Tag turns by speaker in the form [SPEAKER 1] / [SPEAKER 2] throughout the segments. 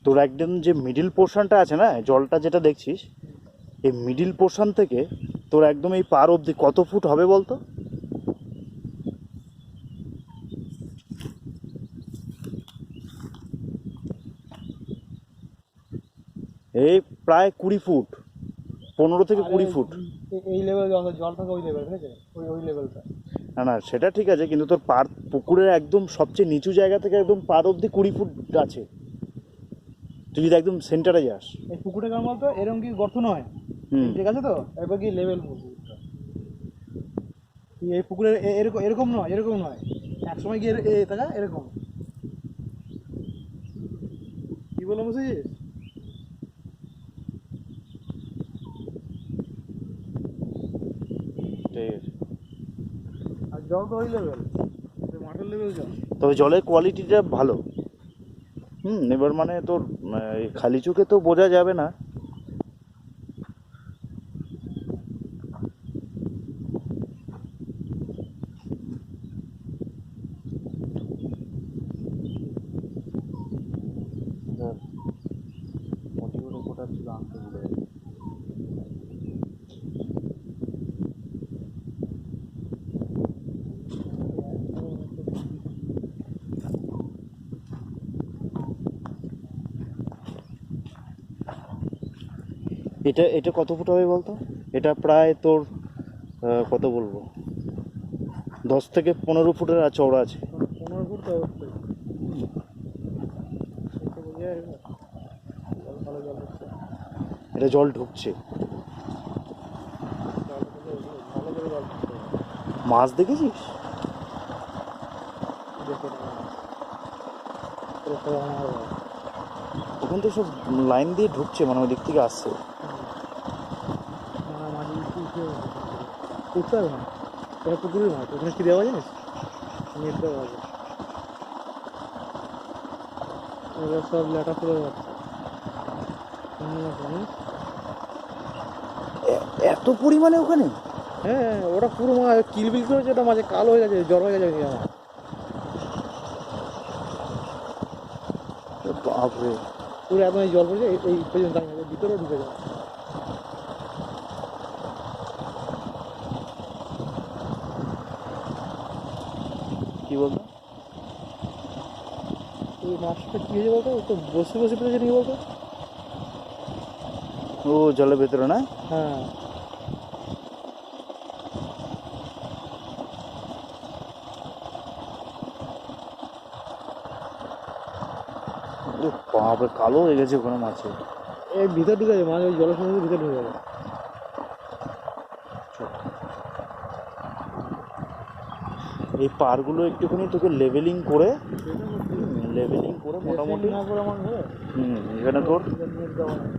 [SPEAKER 1] তোর একদম যে মিডিল পোর্শনটা আছে না, জলটা যেটা দেখছিস, এই মিডিল পোর্শন থেকে তোর একদম এই পার অবধি কত ফুট হবে বলতো? এই প্রায় 20 ফুট, 15 থেকে 20 ফুট।
[SPEAKER 2] এই লেভেল জল থাকে, ওই লেভেল, ঠিক আছে, ওই লেভেলটা।
[SPEAKER 1] না না, সেটা ঠিক আছে, কিন্তু তোর পার পুকুরের একদম সবচেয়ে নিচু জায়গা থেকে একদম পার অবধি 20 ফুট আছে, তুই যদি একদম সেন্টারে যাস।
[SPEAKER 2] এই পুকুরটা কেমন বলতো, এরকম কি গর্ত নয়,
[SPEAKER 1] হুম।
[SPEAKER 2] ঠিক আছে তো, এবার কি লেভেল পুকুরটা, এই পুকুরের এরকম এরকম নয়, এরকম নয়, একসময় গিয়ে দেখা এরকম, কি বলে বুঝেছিস?
[SPEAKER 1] ঠিক আছে।
[SPEAKER 2] আর জল তো ওই লেভেল, মাঠের লেভেল জল।
[SPEAKER 1] তবে জলের কোয়ালিটিটা ভালো। এবার মানে তোর এই খালি চোখে তো বোঝা যাবে না। এটা এটা কত ফুট হবে বলতো? এটা প্রায় তোর কত বলবো, 10 থেকে 15 ফুটের চওড়া আছে।
[SPEAKER 2] 15 ফুট তো অবশ্যই, বুঝে আসবে, ভালো জল হচ্ছে,
[SPEAKER 1] এটা জল ঢুকছে।
[SPEAKER 2] ভালো করে জল হচ্ছে।
[SPEAKER 1] মাছ দেখেছিস? ওখান থেকে সব লাইন দিয়ে ঢুকছে, মানে ওই দিক থেকে আসছে।
[SPEAKER 2] উঠতে হবে না, এটা পুকুরের মাছ, ওখানে কি দেওয়া জানিস, নেট দেওয়া আছে, এবার সব লেটা ফুলে যাচ্ছে।
[SPEAKER 1] এত পরিমাণে ওখানে?
[SPEAKER 2] হ্যাঁ, ওটা পুরো মাছ কিলবিল করেছে, ওটা মাঝে কালো হয়ে গেছে, জ্বর হয়ে গেছে আমার,
[SPEAKER 1] বাপরে।
[SPEAKER 2] পুরো একদম জল পড়েছে এই পর্যন্ত, ভিতরেও ঢুকে যায়।
[SPEAKER 1] কি বলতো?
[SPEAKER 2] ওই মাছটা কী হয়েছে বলতো, তো বসে বসে পেরেছে নাকি বলতো?
[SPEAKER 1] ও জলের ভেতরে না?
[SPEAKER 2] হ্যাঁ,
[SPEAKER 1] বাপরে, কালো হয়ে গেছে ওখানে মাছে।
[SPEAKER 2] এই ভিতর ঢুকে যাবে মাছ, ওই জলের সঙ্গে ভিতরে ঢুকে যাবে।
[SPEAKER 1] এই পারগুলো একটুখানি তোকে লেভেলিং করে মোটামুটি
[SPEAKER 2] না করে আমার ঘরে
[SPEAKER 1] এখানে তোর
[SPEAKER 2] নেট দেওয়া নেই।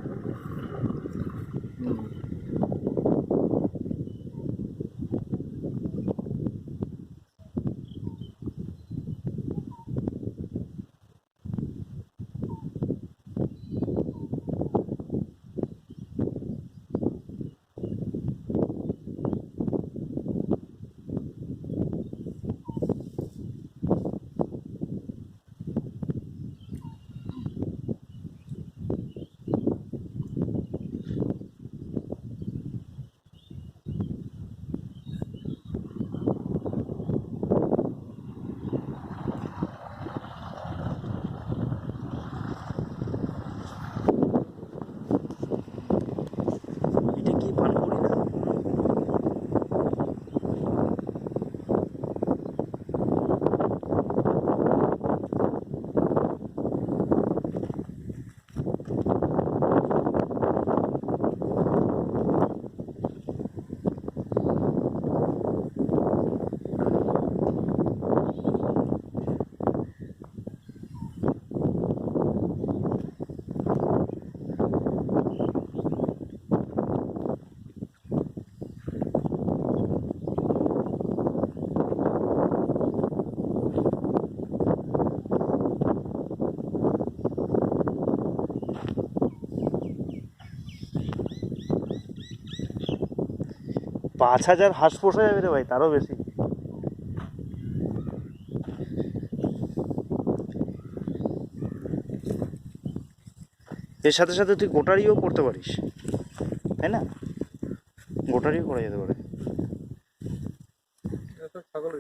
[SPEAKER 1] এটা কি পান করি না? পাঁচ হাজার হাঁস পোষা যাবে রে ভাই, তারও বেশি। এর সাথে সাথে তুই গোটারিও করতে পারিস, তাই না? গোটারিও করা যেতে পারে।
[SPEAKER 2] ছাগল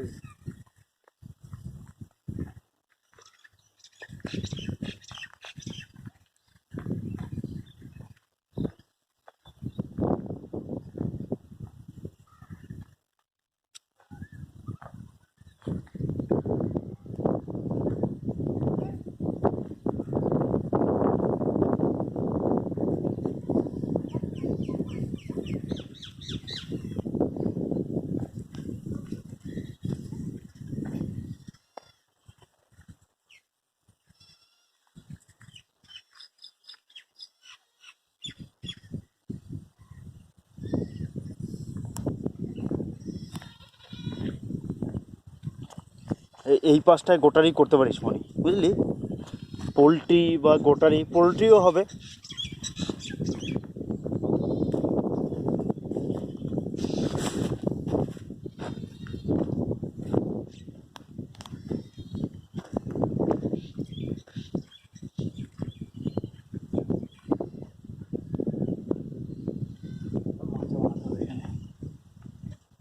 [SPEAKER 1] এই পাশটায় গোটারি করতে পারিস মনি, বুঝলি? পোলট্রি বা গোটারি, পোলট্রিও হবে।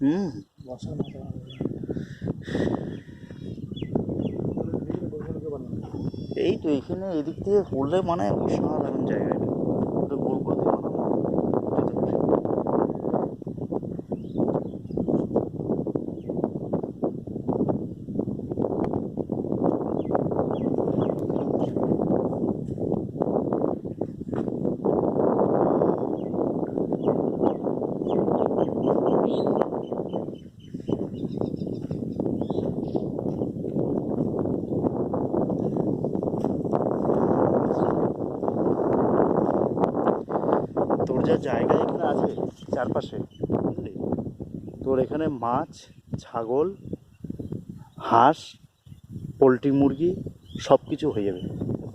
[SPEAKER 1] হুম,
[SPEAKER 2] বসার মাথা
[SPEAKER 1] এই তো এখানে এদিক থেকে করলে মানে বিশাল এমন জায়গা, এটা ওটা গোল করে দিয়ে বানাবো। তোর যা জায়গা এখানে আছে চারপাশে, বুঝলি, তোর এখানে মাছ, ছাগল, হাঁস, পোলট্রি, মুরগি সব কিছু হয়ে যাবে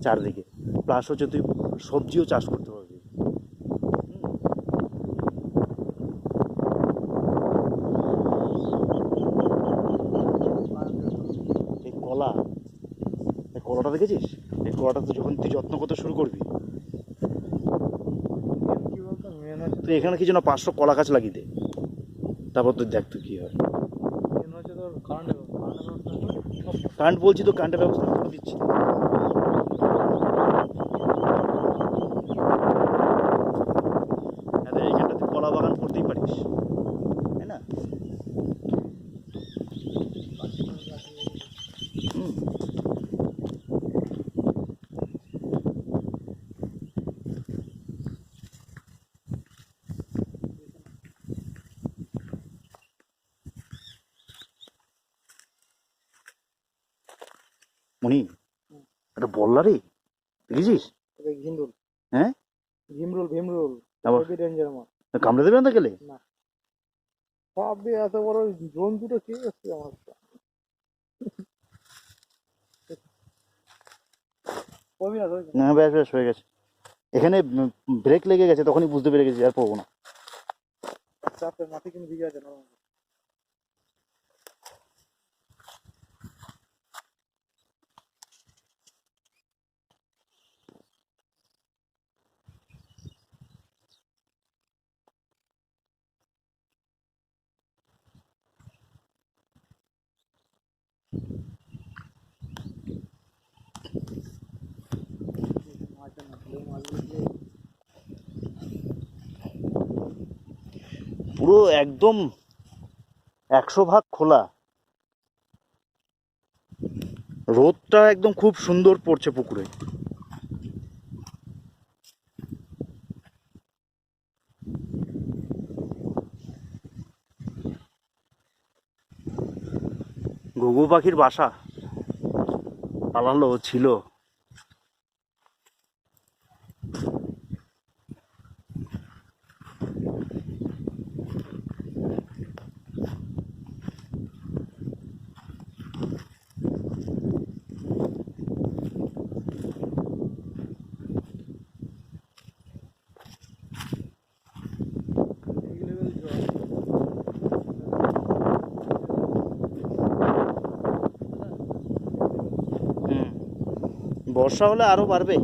[SPEAKER 1] চারদিকে। প্লাস হচ্ছে তুই সবজিও চাষ করতে পারবি। এই কলা, এই কলাটা দেখেছিস? এই কলাটা তুই যখন তুই যত্ন করতে শুরু করবি,
[SPEAKER 2] কি বলতো মেন হচ্ছে
[SPEAKER 1] তুই এখানে কিছু না 500 কলা গাছ লাগিয়ে দে, তারপর তুই দেখ তুই কী হয়।
[SPEAKER 2] মেন হচ্ছে তোর কারেন্ট
[SPEAKER 1] কারেন্ট বলছি তো, কারেন্টের ব্যবস্থা আমি করে দিচ্ছি। এইখানটা তুই কলা বাগান করতেই পারিস, তাই না? হুম। মনি, এটা বললা রে, দেখেছিস?
[SPEAKER 2] ভীমরুল,
[SPEAKER 1] হ্যাঁ,
[SPEAKER 2] ভীমরুল
[SPEAKER 1] আবার
[SPEAKER 2] হেভি ডেঞ্জার মাছ।
[SPEAKER 1] কামড়ে দেবে না গেলে?
[SPEAKER 2] না, সব দিয়ে এত বড় জন্তুটা কে এসছে আমার? কমই না ধরেছে।
[SPEAKER 1] না, ব্যাস ব্যাস হয়ে গেছে। এখানে ব্রেক লেগে গেছে, তখনই বুঝতে পেরে গেছি আর পাবো না।
[SPEAKER 2] চাপে মাটি কিন্তু ভিজে আছে নরম।
[SPEAKER 1] পুরো একদম 100 ভাগ খোলা, রোদটা একদম খুব সুন্দর পড়ছে পুকুরে। ঘুঘু পাখির বাসা পালালো ছিল। বর্ষা হলে আরো বাড়বে।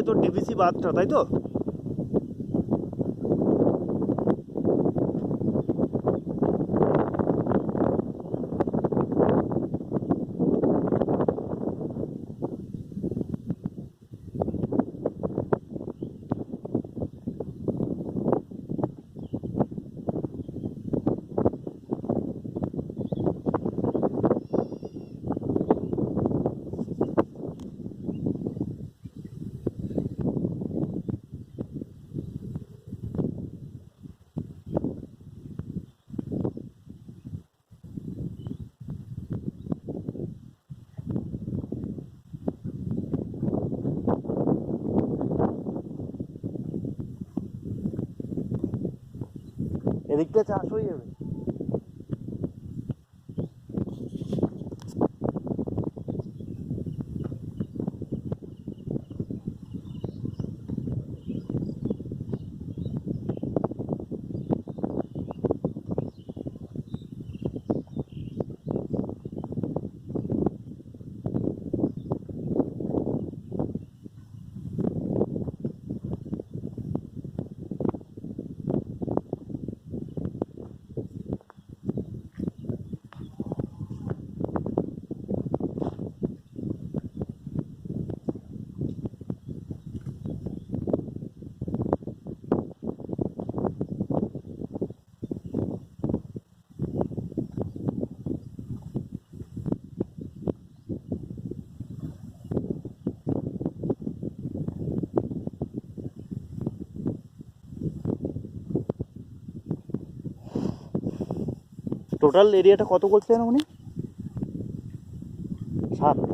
[SPEAKER 1] তোর ডিভিসি বাঁধটা, তাই তো? এদিকটা চাষ হয়ে যাবে। টোটাল এরিয়াটা কত করছেন উনি? 7।